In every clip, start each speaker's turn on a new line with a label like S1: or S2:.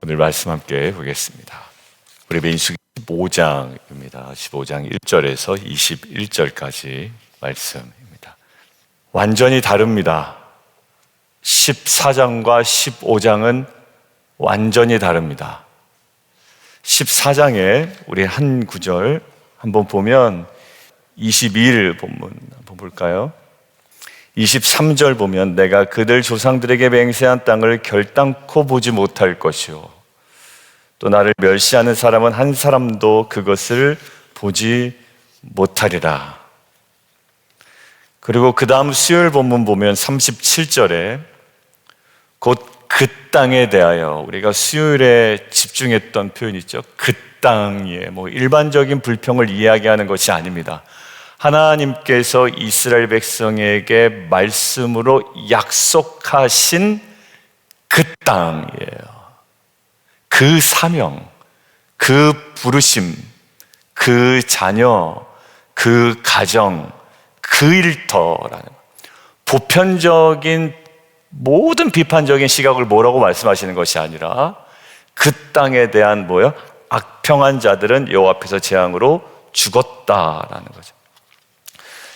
S1: 오늘 말씀 함께 보겠습니다. 우리 민수기 15장입니다. 15장 1절에서 21절까지 말씀입니다. 완전히 다릅니다. 14장과 15장은 완전히 다릅니다. 14장에 우리 한 구절 한번 보면 22일 본문 한번 볼까요? 23절 보면 내가 그들 조상들에게 맹세한 땅을 결단코 보지 못할 것이요 또 나를 멸시하는 사람은 한 사람도 그것을 보지 못하리라. 그리고 그 다음 수요일 본문 보면 37절에 곧 그 땅에 대하여 우리가 수요일에 집중했던 표현 있죠. 그 땅에 일반적인 불평을 이야기하는 것이 아닙니다. 하나님께서 이스라엘 백성에게 말씀으로 약속하신 그 땅이에요. 그 사명, 그 부르심, 그 자녀, 그 가정, 그 일터라는 보편적인 모든 비판적인 시각을 뭐라고 말씀하시는 것이 아니라 그 땅에 대한 악평한 자들은 여호와 앞에서 재앙으로 죽었다라는 거죠.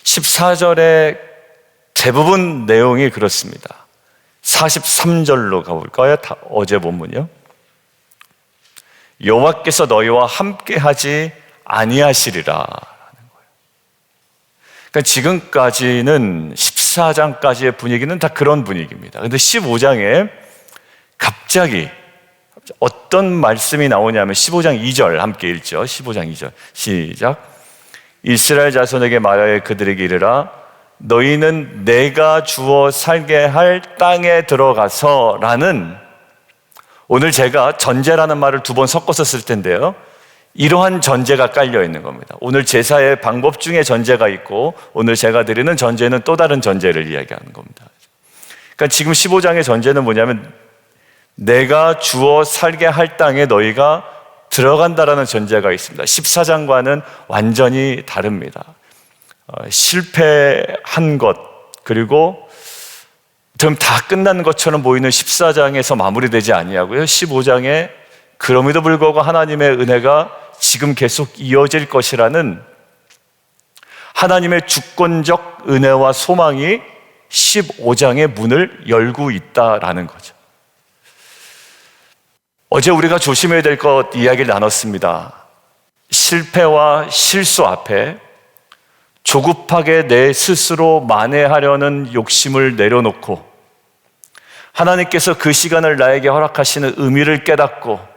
S1: 14절의 대부분 내용이 그렇습니다. 43절로 가볼까요? 어제 본문이요. 여호와께서 너희와 함께하지 아니하시리라. 그러니까 지금까지는 14장까지의 분위기는 다 그런 분위기입니다. 그런데 15장에 갑자기 어떤 말씀이 나오냐면 15장 2절 함께 읽죠. 15장 2절 시작. 이스라엘 자손에게 말하여 그들에게 이르라 너희는 내가 주어 살게 할 땅에 들어가서 라는, 오늘 제가 전제라는 말을 2번 섞어서 쓸 텐데요, 이러한 전제가 깔려 있는 겁니다. 오늘 제사의 방법 중에 전제가 있고 오늘 제가 드리는 전제는 또 다른 전제를 이야기하는 겁니다. 그러니까 지금 15장의 전제는 뭐냐면 내가 주어 살게 할 땅에 너희가 들어간다라는 전제가 있습니다. 14장과는 완전히 다릅니다. 실패한 것, 그리고 좀 다 끝난 것처럼 보이는 14장에서 마무리되지 아니하고요, 15장에 그럼에도 불구하고 하나님의 은혜가 지금 계속 이어질 것이라는 하나님의 주권적 은혜와 소망이 15장의 문을 열고 있다라는 거죠. 어제 우리가 조심해야 될 것 이야기를 나눴습니다. 실패와 실수 앞에 조급하게 내 스스로 만회하려는 욕심을 내려놓고 하나님께서 그 시간을 나에게 허락하시는 의미를 깨닫고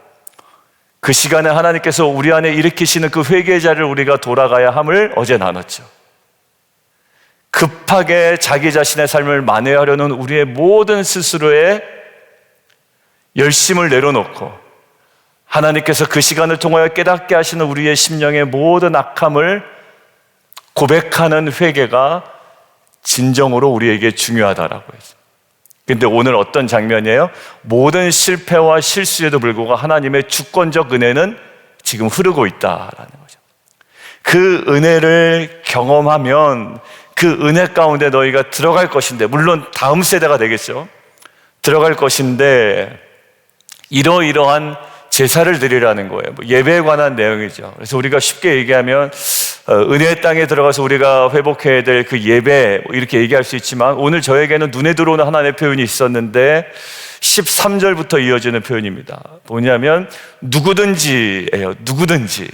S1: 그 시간에 하나님께서 우리 안에 일으키시는 그 회개의 자리를 우리가 돌아가야 함을 어제 나눴죠. 급하게 자기 자신의 삶을 만회하려는 우리의 모든 스스로의 열심을 내려놓고 하나님께서 그 시간을 통하여 깨닫게 하시는 우리의 심령의 모든 악함을 고백하는 회개가 진정으로 우리에게 중요하다라고 했어요. 근데 오늘 어떤 장면이에요? 모든 실패와 실수에도 불구하고 하나님의 주권적 은혜는 지금 흐르고 있다라는 거죠. 그 은혜를 경험하면 그 은혜 가운데 너희가 들어갈 것인데, 물론 다음 세대가 되겠죠. 들어갈 것인데 이러이러한 제사를 드리라는 거예요. 예배에 관한 내용이죠. 그래서 우리가 쉽게 얘기하면 은혜의 땅에 들어가서 우리가 회복해야 될 그 예배 이렇게 얘기할 수 있지만, 오늘 저에게는 눈에 들어오는 하나님의 표현이 있었는데 13절부터 이어지는 표현입니다. 뭐냐면 누구든지예요. 누구든지.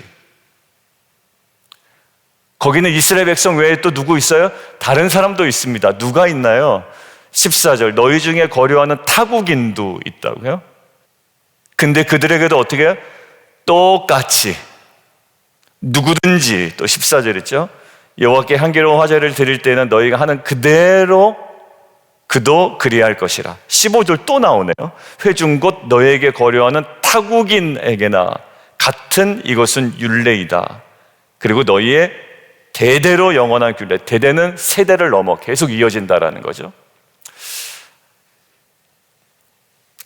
S1: 거기는 이스라엘 백성 외에 또 누구 있어요? 다른 사람도 있습니다. 누가 있나요? 14절 너희 중에 거류하는 타국인도 있다고요. 근데 그들에게도 어떻게 해요? 똑같이 누구든지, 또 14절 있죠. 여호와께 향기로운 화제를 드릴 때는 너희가 하는 그대로 그도 그리할 것이라. 15절 또 나오네요. 회중 곧 너희에게 거류하는 타국인에게나 같은 이것은 율례이다. 그리고 너희의 대대로 영원한 규례, 대대는 세대를 넘어 계속 이어진다라는 거죠.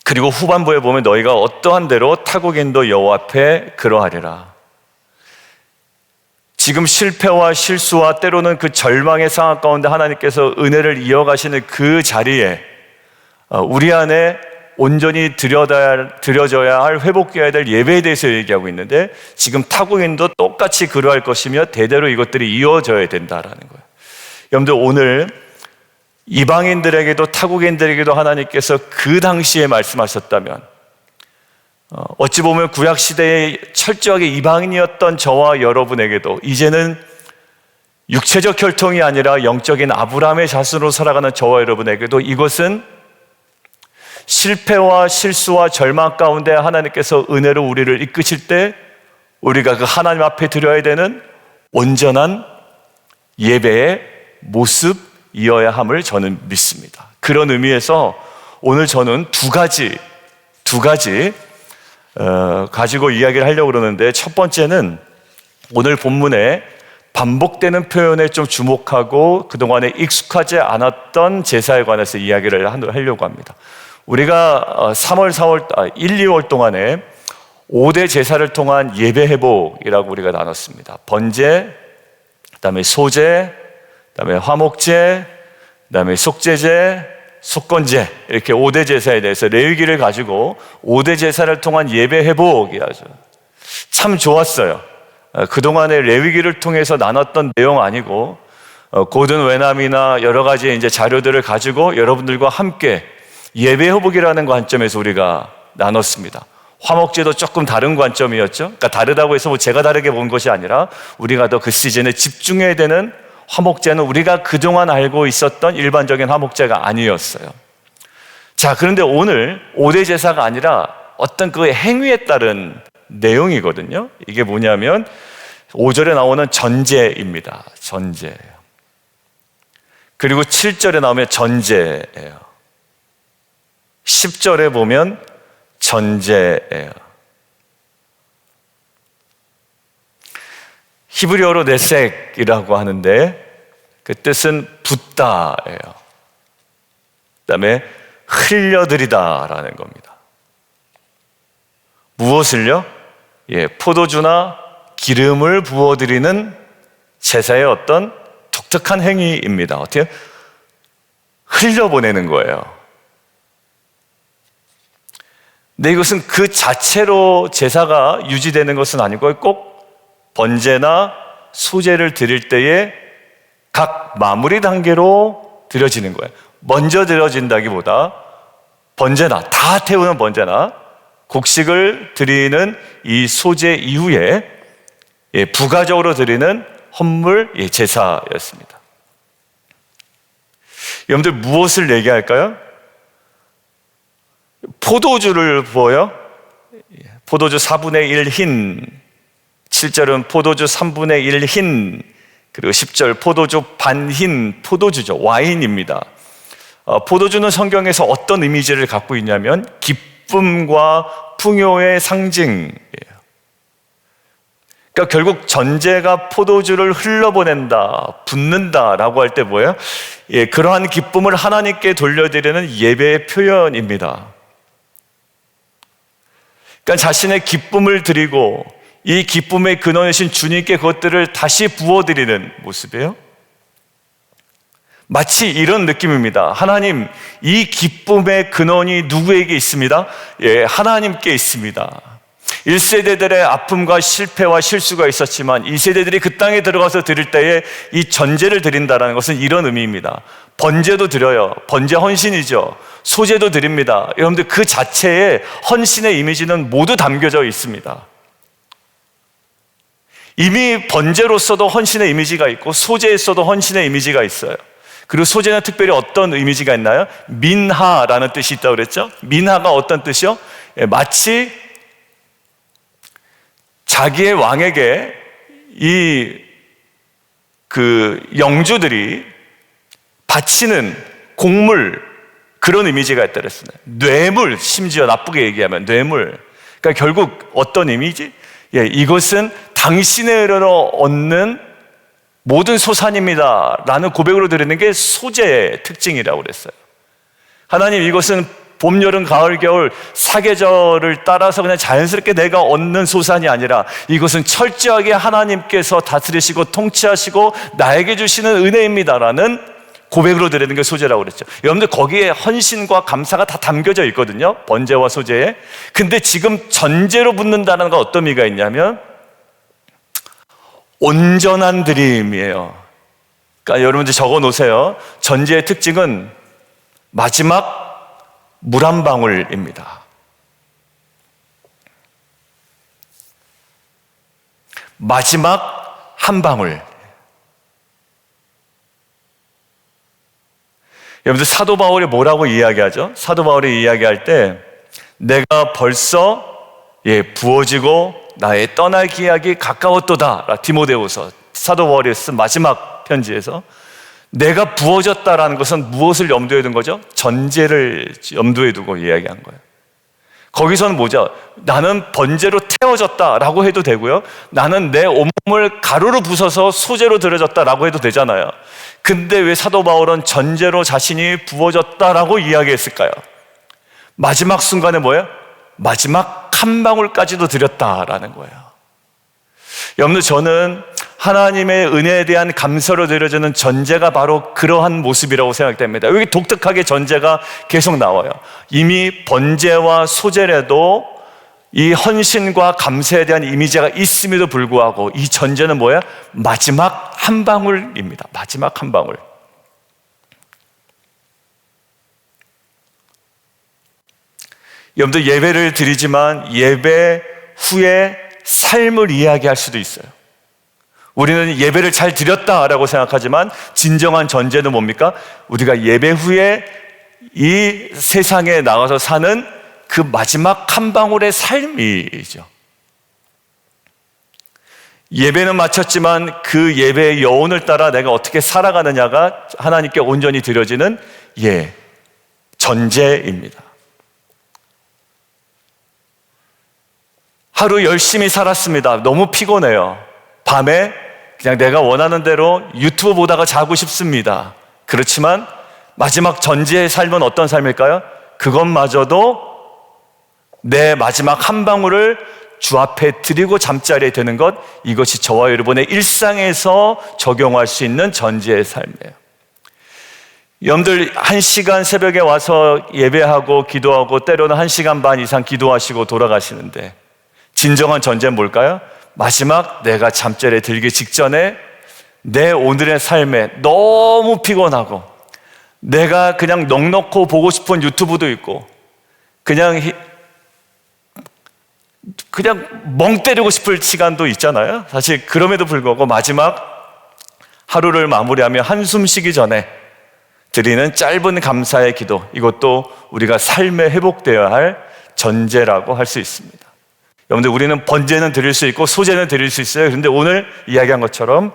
S1: 그리고 후반부에 보면 너희가 어떠한 대로 타국인도 여호와 앞에 그러하리라. 지금 실패와 실수와 때로는 그 절망의 상황 가운데 하나님께서 은혜를 이어가시는 그 자리에 우리 안에 온전히 드려져야 할, 회복해야 될 예배에 대해서 얘기하고 있는데, 지금 타국인도 똑같이 그러할 것이며 대대로 이것들이 이어져야 된다라는 거예요. 여러분들, 오늘 이방인들에게도 타국인들에게도 하나님께서 그 당시에 말씀하셨다면, 어찌 보면 구약시대에 철저하게 이방인이었던 저와 여러분에게도 이제는 육체적 혈통이 아니라 영적인 아브라함의 자손으로 살아가는 저와 여러분에게도 이것은 실패와 실수와 절망 가운데 하나님께서 은혜로 우리를 이끄실 때 우리가 그 하나님 앞에 드려야 되는 온전한 예배의 모습이어야 함을 저는 믿습니다. 그런 의미에서 오늘 저는 두 가지 가지고 이야기를 하려고 그러는데, 첫 번째는 오늘 본문에 반복되는 표현에 좀 주목하고 그동안에 익숙하지 않았던 제사에 관해서 이야기를 하려고 합니다. 우리가 3월, 4월, 1, 2월 동안에 5대 제사를 통한 예배 회복이라고 우리가 나눴습니다. 번제, 그다음에 소제, 그다음에 화목제, 그다음에 속죄제, 속건제, 이렇게 5대 제사에 대해서 레위기를 가지고 5대 제사를 통한 예배 회복이라죠. 참 좋았어요. 그동안에 레위기를 통해서 나눴던 내용 아니고 고든 외남이나 여러 가지 이제 자료들을 가지고 여러분들과 함께 예배 회복이라는 관점에서 우리가 나눴습니다. 화목제도 조금 다른 관점이었죠. 그러니까 다르다고 해서 뭐 제가 다르게 본 것이 아니라 우리가 더 그 시즌에 집중해야 되는 화목제는 우리가 그동안 알고 있었던 일반적인 화목제가 아니었어요. 자, 그런데 오늘 5대 제사가 아니라 어떤 그 행위에 따른 내용이거든요. 이게 뭐냐면 5절에 나오는 전제입니다. 전제. 그리고 7절에 나오면 전제예요. 10절에 보면 전제예요. 히브리어로 네색이라고 하는데 그 뜻은 붓다예요. 그 다음에 흘려드리다라는 겁니다. 무엇을요? 포도주나 기름을 부어드리는 제사의 어떤 독특한 행위입니다. 어떻게? 흘려보내는 거예요. 근데 이것은 그 자체로 제사가 유지되는 것은 아니고 꼭 번제나 소제를 드릴 때에 각 마무리 단계로 드려지는 거예요. 먼저 드려진다기보다 번제나, 다 태우는 번제나 곡식을 드리는 이 소제 이후에 부가적으로 드리는 헌물 제사였습니다. 여러분들 무엇을 얘기할까요? 포도주를 부어요. 포도주 4분의 1 흰, 7절은 포도주 3분의 1 흰, 그리고 10절 포도주 반 흰 포도주죠. 와인입니다. 포도주는 성경에서 어떤 이미지를 갖고 있냐면 기쁨과 풍요의 상징이에요. 그러니까 결국 전제가 포도주를 흘러보낸다, 붓는다라고 할 때 뭐예요? 그러한 기쁨을 하나님께 돌려드리는 예배의 표현입니다. 그러니까 자신의 기쁨을 드리고 이 기쁨의 근원이신 주님께 그것들을 다시 부어드리는 모습이에요. 마치 이런 느낌입니다. 하나님, 이 기쁨의 근원이 누구에게 있습니다? 하나님께 있습니다. 1세대들의 아픔과 실패와 실수가 있었지만 2세대들이 그 땅에 들어가서 드릴 때에 이 전제를 드린다는 것은 이런 의미입니다. 번제도 드려요. 번제 헌신이죠. 소제도 드립니다. 여러분들 그 자체에 헌신의 이미지는 모두 담겨져 있습니다. 이미 번제로서도 헌신의 이미지가 있고 소제에서도 헌신의 이미지가 있어요. 그리고 소제는 특별히 어떤 이미지가 있나요? 민하라는 뜻이 있다고 그랬죠? 민하가 어떤 뜻이요? 마치 자기의 왕에게 그 영주들이 바치는 곡물, 그런 이미지가 있다고 그랬어요. 뇌물, 심지어 나쁘게 얘기하면 뇌물. 그러니까 결국 어떤 이미지? 이것은 당신의 은혜로 얻는 모든 소산입니다 라는 고백으로 드리는 게 소제의 특징이라고 그랬어요. 하나님, 이것은 봄, 여름, 가을, 겨울 사계절을 따라서 그냥 자연스럽게 내가 얻는 소산이 아니라 이것은 철저하게 하나님께서 다스리시고 통치하시고 나에게 주시는 은혜입니다 라는 고백으로 드리는 게 소제라고 그랬죠. 여러분들 거기에 헌신과 감사가 다 담겨져 있거든요. 번제와 소제에. 근데 지금 전제로 붙는다는 건 어떤 의미가 있냐면 온전한 드림이에요. 그러니까 여러분들 적어 놓으세요. 전제의 특징은 마지막 물 한 방울입니다. 마지막 한 방울. 여러분들 사도 바울이 뭐라고 이야기하죠? 사도 바울이 이야기할 때 내가 벌써 부어지고 나의 떠날 기약이 가까웠도다. 디모데후서 사도 바울이 쓴 마지막 편지에서 내가 부어졌다라는 것은 무엇을 염두에 둔 거죠? 전제를 염두에 두고 이야기한 거예요. 거기서는 뭐죠? 나는 번제로 태워졌다라고 해도 되고요. 나는 내 온몸을 가루로 부숴서 소제로 드려졌다라고 해도 되잖아요. 근데 왜 사도 바울은 전제로 자신이 부어졌다라고 이야기했을까요? 마지막 순간에 뭐예요? 마지막 한 방울까지도 드렸다라는 거예요. 여러분들, 저는 하나님의 은혜에 대한 감사로 드려지는 전제가 바로 그러한 모습이라고 생각됩니다. 여기 독특하게 전제가 계속 나와요. 이미 번제와 소제라도 이 헌신과 감사에 대한 이미지가 있음에도 불구하고 이 전제는 뭐야? 마지막 한 방울입니다. 마지막 한 방울. 여러분들, 예배를 드리지만 예배 후에 삶을 이야기할 수도 있어요. 우리는 예배를 잘 드렸다라고 생각하지만 진정한 전제는 뭡니까? 우리가 예배 후에 이 세상에 나가서 사는 그 마지막 한 방울의 삶이죠. 예배는 마쳤지만 그 예배의 여운을 따라 내가 어떻게 살아가느냐가 하나님께 온전히 드려지는 전제입니다. 하루 열심히 살았습니다. 너무 피곤해요. 밤에 그냥 내가 원하는 대로 유튜브 보다가 자고 싶습니다. 그렇지만 마지막 전제의 삶은 어떤 삶일까요? 그것마저도 내 마지막 한 방울을 주 앞에 드리고 잠자리에 드는 것, 이것이 저와 여러분의 일상에서 적용할 수 있는 전제의 삶이에요. 여러분들 1시간 새벽에 와서 예배하고 기도하고 때로는 1시간 반 이상 기도하시고 돌아가시는데 진정한 전제는 뭘까요? 마지막 내가 잠자리에 들기 직전에 내 오늘의 삶에 너무 피곤하고 내가 그냥 넋놓고 보고 싶은 유튜브도 있고 그냥 멍 때리고 싶을 시간도 있잖아요. 사실 그럼에도 불구하고 마지막 하루를 마무리하며 한숨 쉬기 전에 드리는 짧은 감사의 기도, 이것도 우리가 삶에 회복되어야 할 전제라고 할 수 있습니다. 여러분들, 우리는 번제는 드릴 수 있고 소제는 드릴 수 있어요. 그런데 오늘 이야기한 것처럼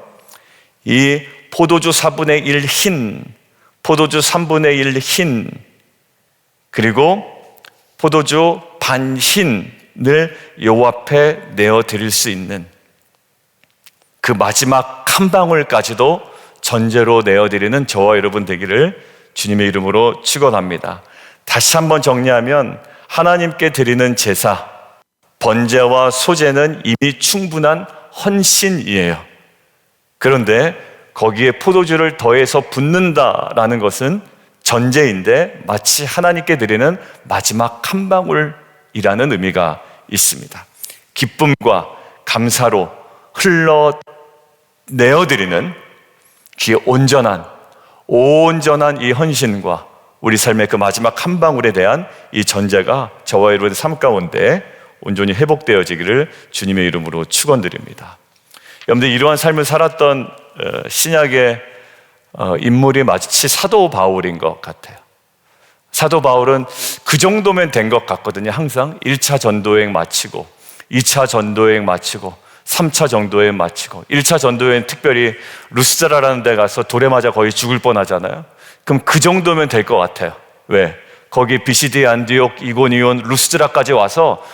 S1: 이 포도주 4분의 1 흰, 포도주 3분의 1 흰, 그리고 포도주 반 흰을 요 앞에 내어 드릴 수 있는 그 마지막 한 방울까지도 전제로 내어 드리는 저와 여러분 되기를 주님의 이름으로 축원합니다. 다시 한번 정리하면 하나님께 드리는 제사, 번제와 소제는 이미 충분한 헌신이에요. 그런데 거기에 포도주를 더해서 붓는다라는 것은 전제인데 마치 하나님께 드리는 마지막 한 방울이라는 의미가 있습니다. 기쁨과 감사로 흘러내어드리는 귀에 온전한 이 헌신과 우리 삶의 그 마지막 한 방울에 대한 이 전제가 저와 여러분의 삶 가운데 온전히 회복되어지기를 주님의 이름으로 축원드립니다. 여러분들, 이러한 삶을 살았던 신약의 인물이 마치 사도 바울인 것 같아요. 사도 바울은 그 정도면 된 것 같거든요. 항상 1차 전도여행 마치고 2차 전도여행 마치고 3차 전도여행 마치고 1차 전도여행 특별히 루스드라라는 데 가서 돌에 맞아 거의 죽을 뻔하잖아요. 그럼 그 정도면 될 것 같아요. 왜? 거기 비시디, 안디옥, 이고니온, 루스드라까지 와서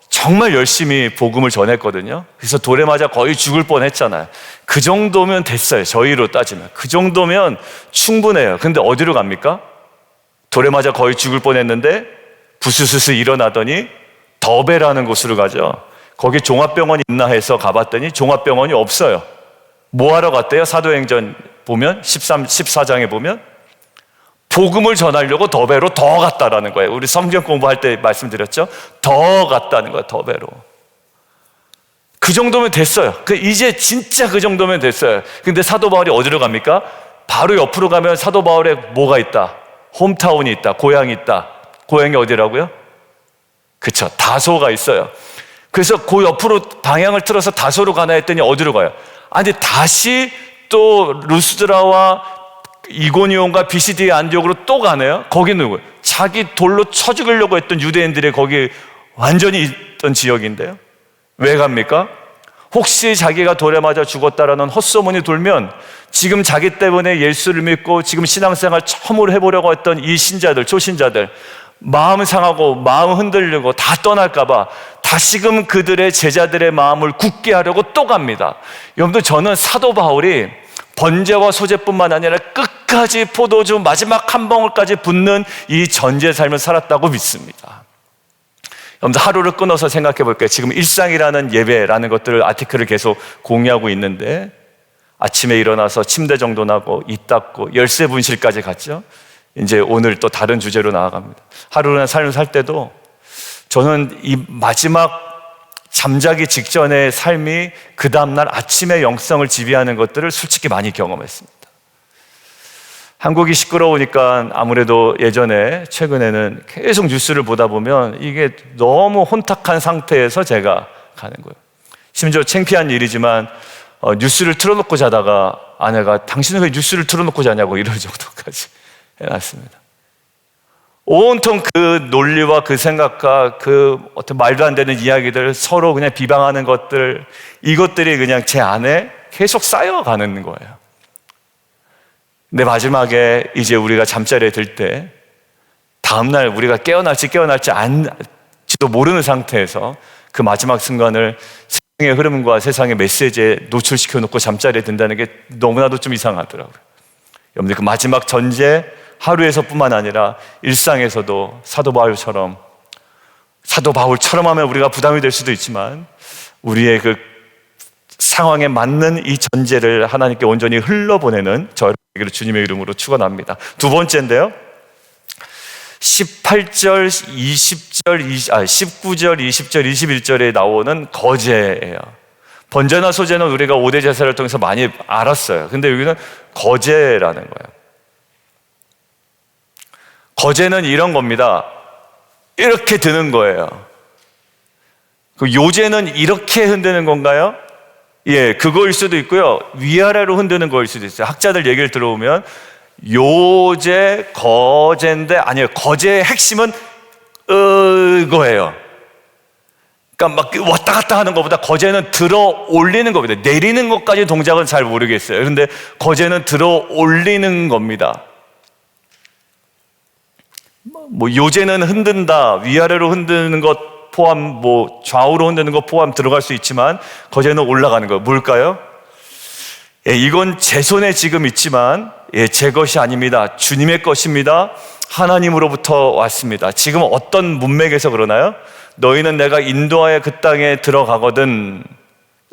S1: 정말 열심히 복음을 전했거든요. 그래서 돌에 맞아 거의 죽을 뻔했잖아요. 그 정도면 됐어요. 저희로 따지면 그 정도면 충분해요. 근데 어디로 갑니까? 돌에 맞아 거의 죽을 뻔했는데 부스스스 일어나더니 더베라는 곳으로 가죠. 거기 종합병원이 있나 해서 가봤더니 종합병원이 없어요. 뭐 하러 갔대요? 사도행전 보면 14장에 보면 복음을 전하려고 더 배로 더 갔다라는 거예요. 우리 성경 공부할 때 말씀드렸죠? 더 갔다는 거예요. 더 배로. 그 정도면 됐어요. 이제 진짜 그 정도면 됐어요. 근데 사도 바울이 어디로 갑니까? 바로 옆으로 가면 사도 바울에 뭐가 있다? 홈타운이 있다. 고향이 있다. 고향이 어디라고요? 그쵸, 다소가 있어요. 그래서 그 옆으로 방향을 틀어서 다소로 가나 했더니 어디로 가요? 아니, 다시 또 루스드라와 이고니온과 비시디의 안디옥으로 또 가네요. 거기 누구예요? 자기 돌로 쳐 죽이려고 했던 유대인들이 거기 완전히 있던 지역인데요. 왜 갑니까? 혹시 자기가 돌에 맞아 죽었다라는 헛소문이 돌면 지금 자기 때문에 예수를 믿고 지금 신앙생활 처음으로 해보려고 했던 이 신자들, 초신자들 마음 상하고 마음 흔들리고 다 떠날까봐 다시금 그들의 제자들의 마음을 굳게 하려고 또 갑니다. 여러분들, 저는 사도 바울이 번제와 소제뿐만 아니라 끝까지 포도주 마지막 한 방울까지 붓는 이 전제 삶을 살았다고 믿습니다. 여러분들, 하루를 끊어서 생각해 볼게요. 지금 일상이라는 예배라는 것들을 아티클을 계속 공유하고 있는데 아침에 일어나서 침대 정돈하고 입 닦고 열쇠 분실까지 갔죠. 이제 오늘 또 다른 주제로 나아갑니다. 하루는 삶을 살 때도 저는 이 마지막 잠자기 직전의 삶이 그 다음날 아침의 영성을 지배하는 것들을 솔직히 많이 경험했습니다. 한국이 시끄러우니까 아무래도 예전에 최근에는 계속 뉴스를 보다 보면 이게 너무 혼탁한 상태에서 제가 가는 거예요. 심지어 창피한 일이지만 뉴스를 틀어놓고 자다가 아내가 당신은 왜 뉴스를 틀어놓고 자냐고 이럴 정도까지 해놨습니다. 온통 그 논리와 그 생각과 그 어떤 말도 안 되는 이야기들 서로 그냥 비방하는 것들, 이것들이 그냥 제 안에 계속 쌓여가는 거예요. 근데 마지막에 이제 우리가 잠자리에 들 때 다음날 우리가 깨어날지 않지도 모르는 상태에서 그 마지막 순간을 세상의 흐름과 세상의 메시지에 노출시켜 놓고 잠자리에 든다는 게 너무나도 좀 이상하더라고요. 여러분들, 그 마지막 전제 하루에서뿐만 아니라 일상에서도 사도 바울처럼 하면 우리가 부담이 될 수도 있지만 우리의 그 상황에 맞는 이 전제를 하나님께 온전히 흘러보내는 저에게로 주님의 이름으로 축원합니다. 두 번째인데요, 18절, 19절, 20절, 21절에 나오는 거제예요. 번제나 소제는 우리가 5대 제사를 통해서 많이 알았어요. 근데 여기는 거제라는 거예요. 거제는 이런 겁니다. 이렇게 드는 거예요. 그 요제는 이렇게 흔드는 건가요? 예, 그거일 수도 있고요. 위아래로 흔드는 거일 수도 있어요. 학자들 얘기를 들어보면 요제, 거제인데 아니에요. 거제의 핵심은 이거예요. 그러니까 막 왔다 갔다 하는 것보다 거제는 들어 올리는 겁니다. 내리는 것까지 동작은 잘 모르겠어요. 그런데 거제는 들어 올리는 겁니다. 뭐 요제는 흔든다, 위아래로 흔드는 것 포함, 뭐 좌우로 흔드는 것 포함 들어갈 수 있지만 거제는 올라가는 거예요. 뭘까요? 예, 이건 제 손에 지금 있지만 제 것이 아닙니다. 주님의 것입니다. 하나님으로부터 왔습니다. 지금 어떤 문맥에서 그러나요? 너희는 내가 인도하여 그 땅에 들어가거든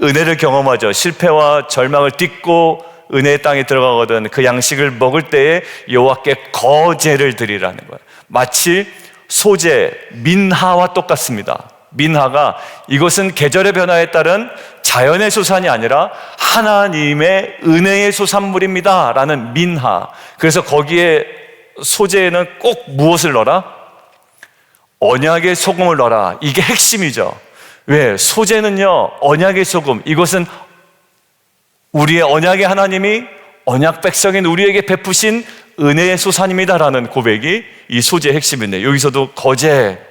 S1: 은혜를 경험하죠. 실패와 절망을 딛고 은혜의 땅에 들어가거든 그 양식을 먹을 때에 여호와께 거제를 드리라는 거예요. 마치 소제, 민하와 똑같습니다. 민하가 이것은 계절의 변화에 따른 자연의 소산이 아니라 하나님의 은혜의 소산물입니다 라는 민하. 그래서 거기에 소제에는 꼭 무엇을 넣어라? 언약의 소금을 넣어라. 이게 핵심이죠. 왜? 소제는요, 언약의 소금, 이것은 우리의 언약의 하나님이 언약 백성인 우리에게 베푸신 은혜의 소산입니다라는 고백이 이 소제의 핵심인데, 여기서도 거제,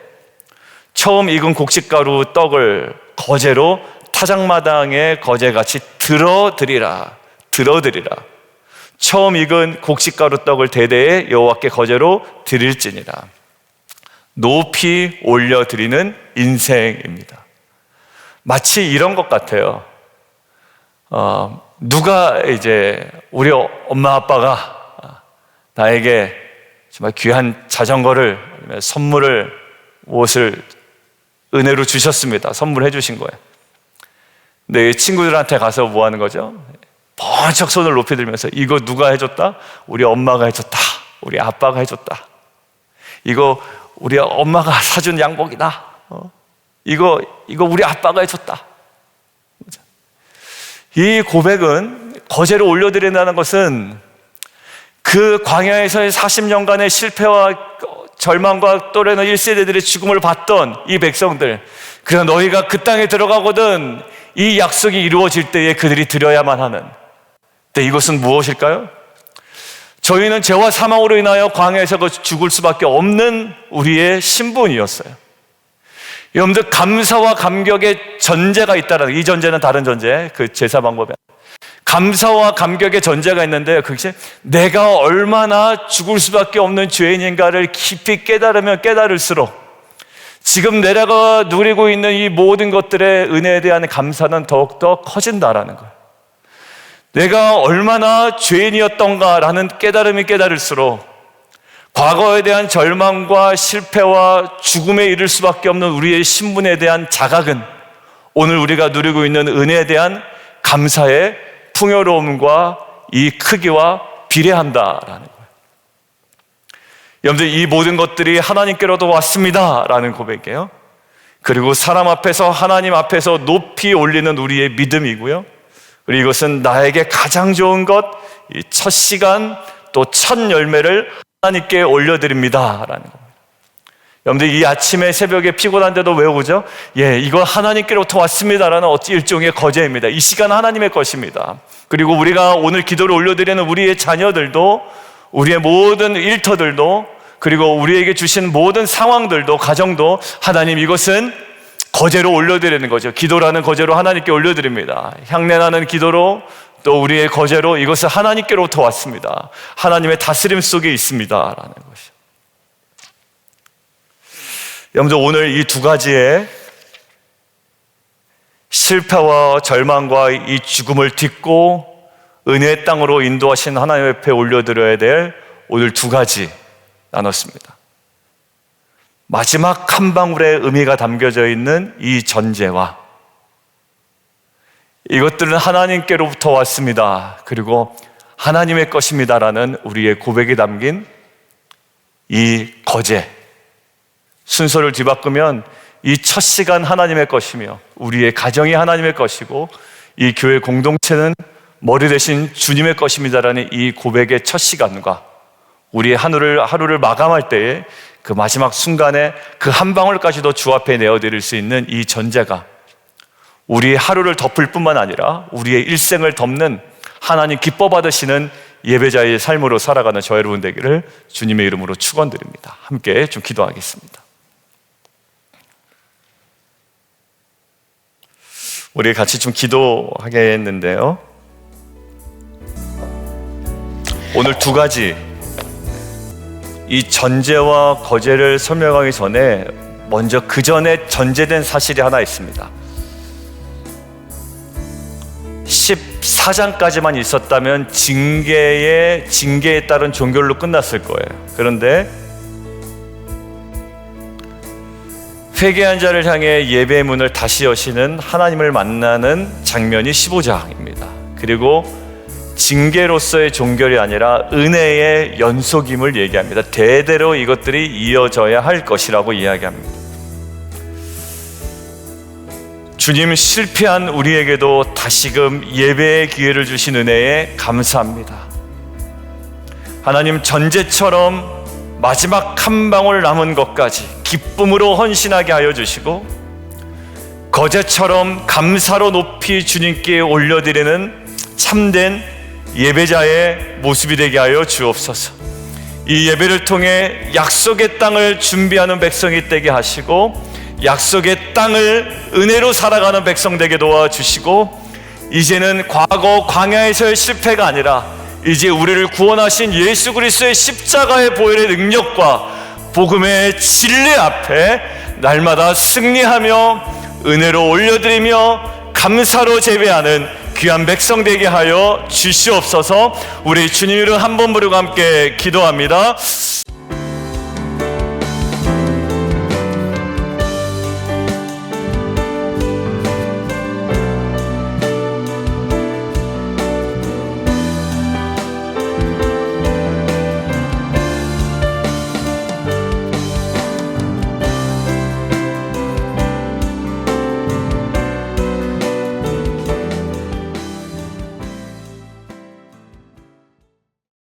S1: 처음 익은 곡식가루 떡을 거제로 타작마당에 거제같이 들어드리라. 처음 익은 곡식가루 떡을 대대에 여호와께 거제로 드릴지니라. 높이 올려드리는 인생입니다. 마치 이런 것 같아요. 누가 이제 우리 엄마 아빠가 나에게 정말 귀한 자전거를, 선물을, 무엇을 은혜로 주셨습니다. 선물해 주신 거예요. 근데 친구들한테 가서 뭐 하는 거죠? 번쩍 손을 높이 들면서 이거 누가 해줬다? 우리 엄마가 해줬다. 우리 아빠가 해줬다. 이거 우리 엄마가 사준 양복이다. 이거 우리 아빠가 해줬다. 이 고백은 거제로 올려드린다는 것은 그 광야에서의 40년간의 실패와 절망과 또래는 1세대들의 죽음을 봤던 이 백성들, 그러나 너희가 그 땅에 들어가거든 이 약속이 이루어질 때에 그들이 드려야만 하는. 근데 이것은 무엇일까요? 저희는 죄와 사망으로 인하여 광야에서 죽을 수밖에 없는 우리의 신분이었어요. 여러분들, 감사와 감격의 전제가 있다는, 이 전제는 다른 전제, 그 제사 방법에 감사와 감격의 전제가 있는데, 그것이 내가 얼마나 죽을 수밖에 없는 죄인인가를 깊이 깨달으면 깨달을수록 지금 내가 누리고 있는 이 모든 것들의 은혜에 대한 감사는 더욱더 커진다라는 거예요. 내가 얼마나 죄인이었던가라는 깨달음이 깨달을수록 과거에 대한 절망과 실패와 죽음에 이를 수밖에 없는 우리의 신분에 대한 자각은 오늘 우리가 누리고 있는 은혜에 대한 감사의 풍요로움과 이 크기와 비례한다라는 거예요. 여러분들, 이 모든 것들이 하나님께로도 왔습니다라는 고백이에요. 그리고 사람 앞에서, 하나님 앞에서 높이 올리는 우리의 믿음이고요. 그리고 이것은 나에게 가장 좋은 것, 이 첫 시간 또 첫 열매를 하나님께 올려드립니다라는 겁니다. 여러분들, 이 아침에 새벽에 피곤한데도 왜 오죠? 이거 하나님께로부터 왔습니다라는 일종의 거제입니다. 이 시간 하나님의 것입니다. 그리고 우리가 오늘 기도를 올려드리는 우리의 자녀들도, 우리의 모든 일터들도, 그리고 우리에게 주신 모든 상황들도, 가정도 하나님, 이것은 거제로 올려드리는 거죠. 기도라는 거제로 하나님께 올려드립니다. 향례나는 기도로, 또 우리의 거제로, 이것은 하나님께로부터 왔습니다. 하나님의 다스림 속에 있습니다라는 것이죠. 여러분들, 오늘 이 두 가지의 실패와 절망과 이 죽음을 딛고 은혜의 땅으로 인도하신 하나님 옆에 올려드려야 될 오늘 두 가지 나눴습니다. 마지막 한 방울의 의미가 담겨져 있는 이 전제와, 이것들은 하나님께로부터 왔습니다, 그리고 하나님의 것입니다라는 우리의 고백이 담긴 이 거제, 순서를 뒤바꾸면 이 첫 시간 하나님의 것이며 우리의 가정이 하나님의 것이고 이 교회 공동체는 머리 대신 주님의 것입니다라는 이 고백의 첫 시간과 우리의 하루를 마감할 때에 그 마지막 순간에 그 한 방울까지도 주 앞에 내어드릴 수 있는 이 전제가 우리의 하루를 덮을 뿐만 아니라 우리의 일생을 덮는 하나님 기뻐 받으시는 예배자의 삶으로 살아가는 저 여러분 되기를 주님의 이름으로 축원드립니다. 함께 좀 기도하겠습니다. 우리 같이 좀 기도하겠는데요, 오늘 두 가지 이 전제와 거제를 설명하기 전에 먼저 그 전에 전제된 사실이 하나 있습니다. 14장까지만 있었다면 징계에 따른 종결로 끝났을 거예요. 그런데 회개한 자를 향해 예배의 문을 다시 여시는 하나님을 만나는 장면이 15장입니다. 그리고 징계로서의 종결이 아니라 은혜의 연속임을 얘기합니다. 대대로 이것들이 이어져야 할 것이라고 이야기합니다. 주님, 실패한 우리에게도 다시금 예배의 기회를 주신 은혜에 감사합니다. 하나님, 전제처럼 마지막 한 방울 남은 것까지 기쁨으로 헌신하게 하여 주시고 거제처럼 감사로 높이 주님께 올려드리는 참된 예배자의 모습이 되게 하여 주옵소서. 이 예배를 통해 약속의 땅을 준비하는 백성이 되게 하시고 약속의 땅을 은혜로 살아가는 백성 되게 도와주시고 이제는 과거 광야에서의 실패가 아니라 이제 우리를 구원하신 예수 그리스도의 십자가의 보혈의 능력과 복음의 진리 앞에 날마다 승리하며 은혜로 올려드리며 감사로 재배하는 귀한 백성 되게 하여 주시옵소서. 우리 주님 이름 한 번 부르고 함께 기도합니다.